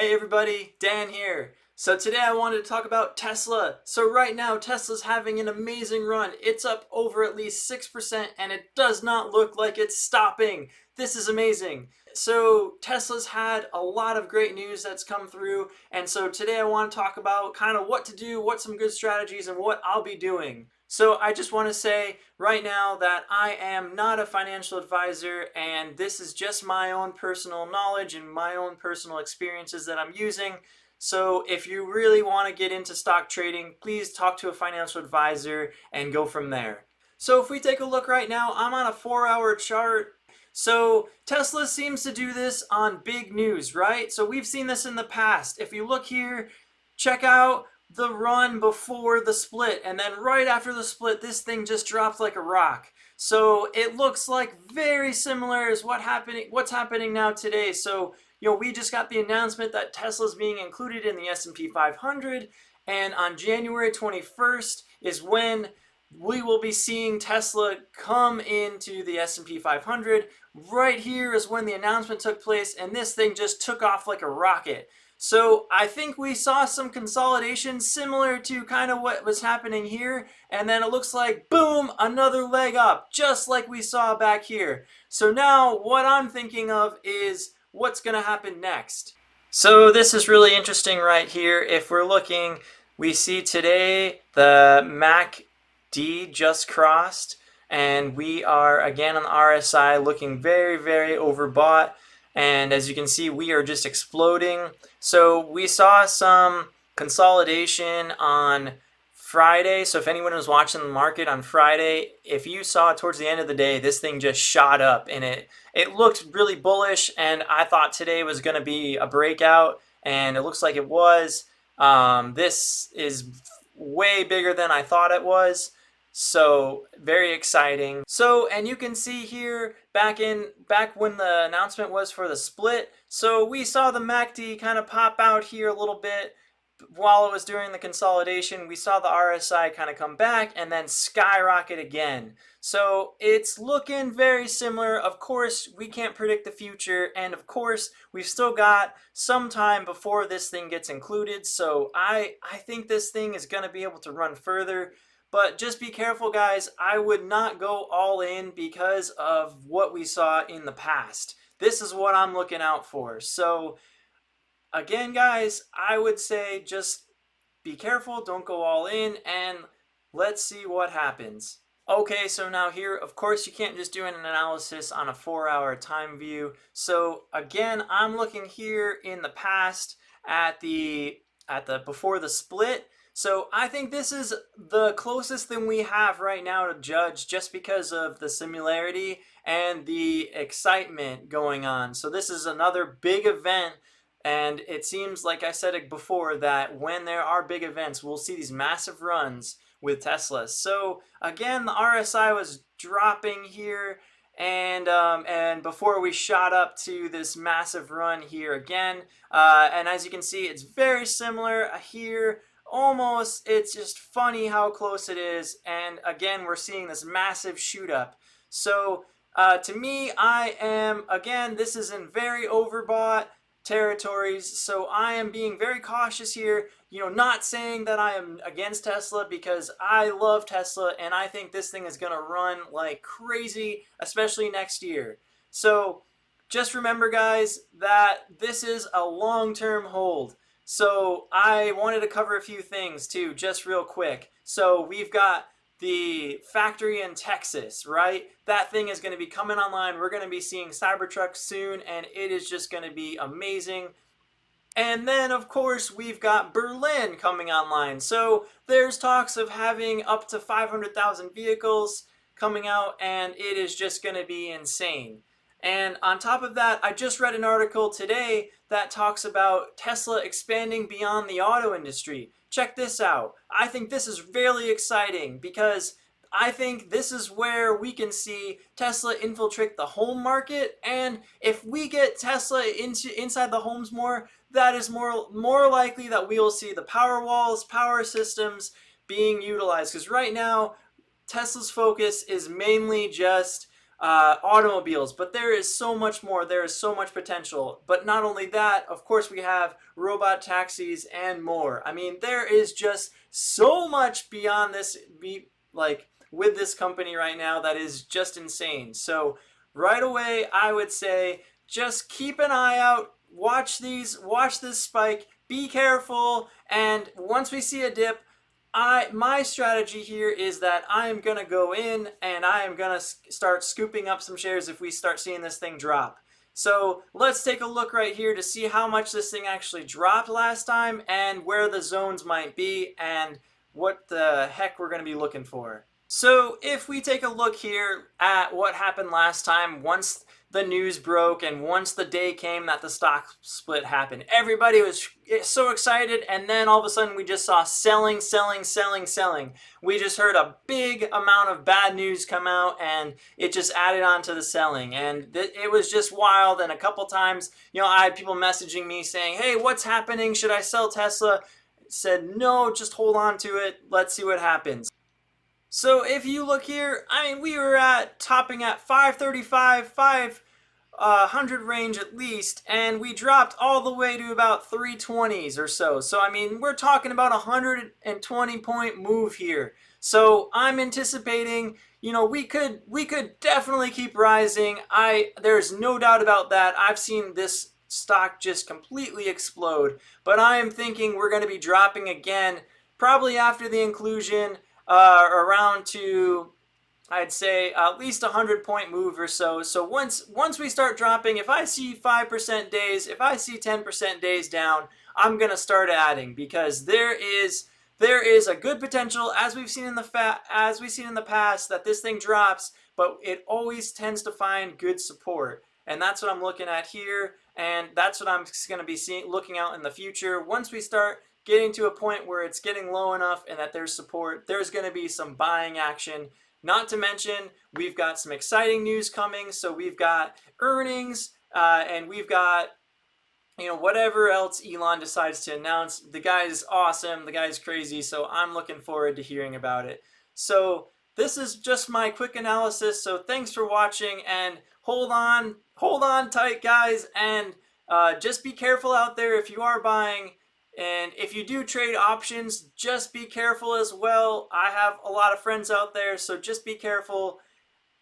Hey everybody, Dan here. So today I wanted to talk about Tesla. So right now Tesla's having an amazing run. It's up over at least 6% and it does not look like it's stopping. This is amazing. So Tesla's had a lot of great news that's come through, and so today I want to talk about kind of what to do, what some good strategies, and what I'll be doing. So I just want to say right now that I am not a financial advisor, and this is just my own personal knowledge and my own personal experiences that I'm using. So if you really want to get into stock trading, please talk to a financial advisor and go from there. So if we take a look right now, I'm on a 4-hour chart. So Tesla seems to do this on big news, right? So we've seen this in the past. If you look here, check out the run before the split, and then right after the split, this thing just dropped like a rock. So it looks like very similar as what's happening now today. So we just got the announcement that Tesla's being included in the S&P 500, and on January 21st is when we will be seeing Tesla come into the S&P 500. Right here is when the announcement took place, and this thing just took off like a rocket. So I think we saw some consolidation similar to kind of what was happening here, and then it looks like, boom, another leg up, just like we saw back here. So now what I'm thinking of is what's going to happen next. So this is really interesting right here. If we're looking, we see today the MACD just crossed, and we are again on the RSI looking very, very overbought. And as you can see, we are just exploding. So we saw some consolidation on Friday. So if anyone was watching the market on Friday, if you saw towards the end of the day, this thing just shot up, and it looked really bullish, and I thought today was going to be a breakout, and it looks like it was. This is way bigger than I thought it was. So very exciting. So, and you can see here back when the announcement was for the split, so we saw the MACD kind of pop out here a little bit while it was during the consolidation. We saw the RSI kind of come back and then skyrocket again. So it's looking very similar. Of course, we can't predict the future, and of course, we've still got some time before this thing gets included. So I think this thing is going to be able to run further. But just be careful, guys. I would not go all in because of what we saw in the past. This is what I'm looking out for. So again, guys, I would say just be careful. Don't go all in, and let's see what happens. Okay, so now here, of course, you can't just do an analysis on a 4-hour time view. So again, I'm looking here in the past at the before the split. So I think this is the closest thing we have right now to judge, just because of the similarity and the excitement going on. So this is another big event, and it seems, like I said before, that when there are big events, we'll see these massive runs with Tesla. So again, the RSI was dropping here, and before we shot up to this massive run here again, and as you can see, it's very similar here. Almost, it's just funny how close it is, and again, we're seeing this massive shoot up. So to me, this is in very overbought territories, so I am being very cautious here. Not saying that I am against Tesla, because I love Tesla and I think this thing is going to run like crazy, especially next year. So just remember, guys, that this is a long-term hold. So I wanted to cover a few things too, just real quick. So we've got the factory in Texas, right? That thing is going to be coming online. We're going to be seeing Cybertruck soon, and it is just going to be amazing. And then, of course, we've got Berlin coming online. So there's talks of having up to 500,000 vehicles coming out, and it is just going to be insane. And on top of that, I just read an article today that talks about Tesla expanding beyond the auto industry. Check this out. I think this is really exciting, because I think this is where we can see Tesla infiltrate the home market. And if we get Tesla inside the homes more, that is more likely that we will see the power walls, power systems being utilized. Because right now, Tesla's focus is mainly just automobiles, but there is so much more. There is so much potential. But not only that, of course, we have robot taxis and more. I mean, there is just so much beyond this, like with this company right now, that is just insane. So right away, I would say just keep an eye out. Watch this spike. Be careful, and once we see a dip, my strategy here is that I am gonna go in and I am gonna start scooping up some shares if we start seeing this thing drop. So let's take a look right here to see how much this thing actually dropped last time and where the zones might be and what the heck we're gonna be looking for. So if we take a look here at what happened last time, once the news broke and once the day came that the stock split happened, everybody was so excited, and then all of a sudden we just saw selling, selling, selling, selling. We just heard a big amount of bad news come out, and it just added on to the selling, and it was just wild. And a couple times, I had people messaging me saying, hey, what's happening? Should I sell Tesla? I said, no, just hold on to it. Let's see what happens. So if you look here, I mean, we were topping at 535, 500 range at least, and we dropped all the way to about 320s or so. So I mean, we're talking about a 120 point move here. So I'm anticipating, we could definitely keep rising. There's no doubt about that. I've seen this stock just completely explode, but I am thinking we're going to be dropping again, probably after the inclusion. Around to, I'd say, at least 100 point move or so. So once we start dropping, if I see 5% days, if I see 10% days down, I'm gonna start adding, because there is a good potential, as we've seen in the past, that this thing drops, but it always tends to find good support, and that's what I'm looking at here, and that's what I'm going to be looking out in the future. Once we start getting to a point where it's getting low enough and that there's support, there's going to be some buying action. Not to mention, we've got some exciting news coming. So we've got earnings, and we've got, whatever else Elon decides to announce. The guy is awesome. The guy is crazy. So I'm looking forward to hearing about it. So this is just my quick analysis. So thanks for watching, and hold on tight, guys. And just be careful out there if you are buying. And if you do trade options, just be careful as well. I have a lot of friends out there, so just be careful.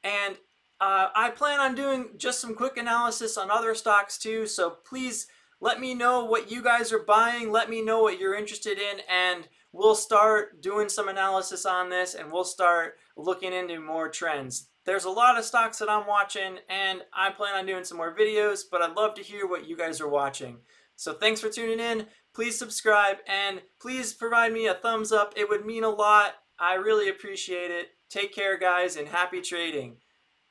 And I plan on doing just some quick analysis on other stocks too, so please let me know what you guys are buying. Let me know what you're interested in, and we'll start doing some analysis on this, and we'll start looking into more trends. There's a lot of stocks that I'm watching, and I plan on doing some more videos, but I'd love to hear what you guys are watching. So thanks for tuning in. Please subscribe, and please provide me a thumbs up. It would mean a lot. I really appreciate it. Take care, guys, and happy trading.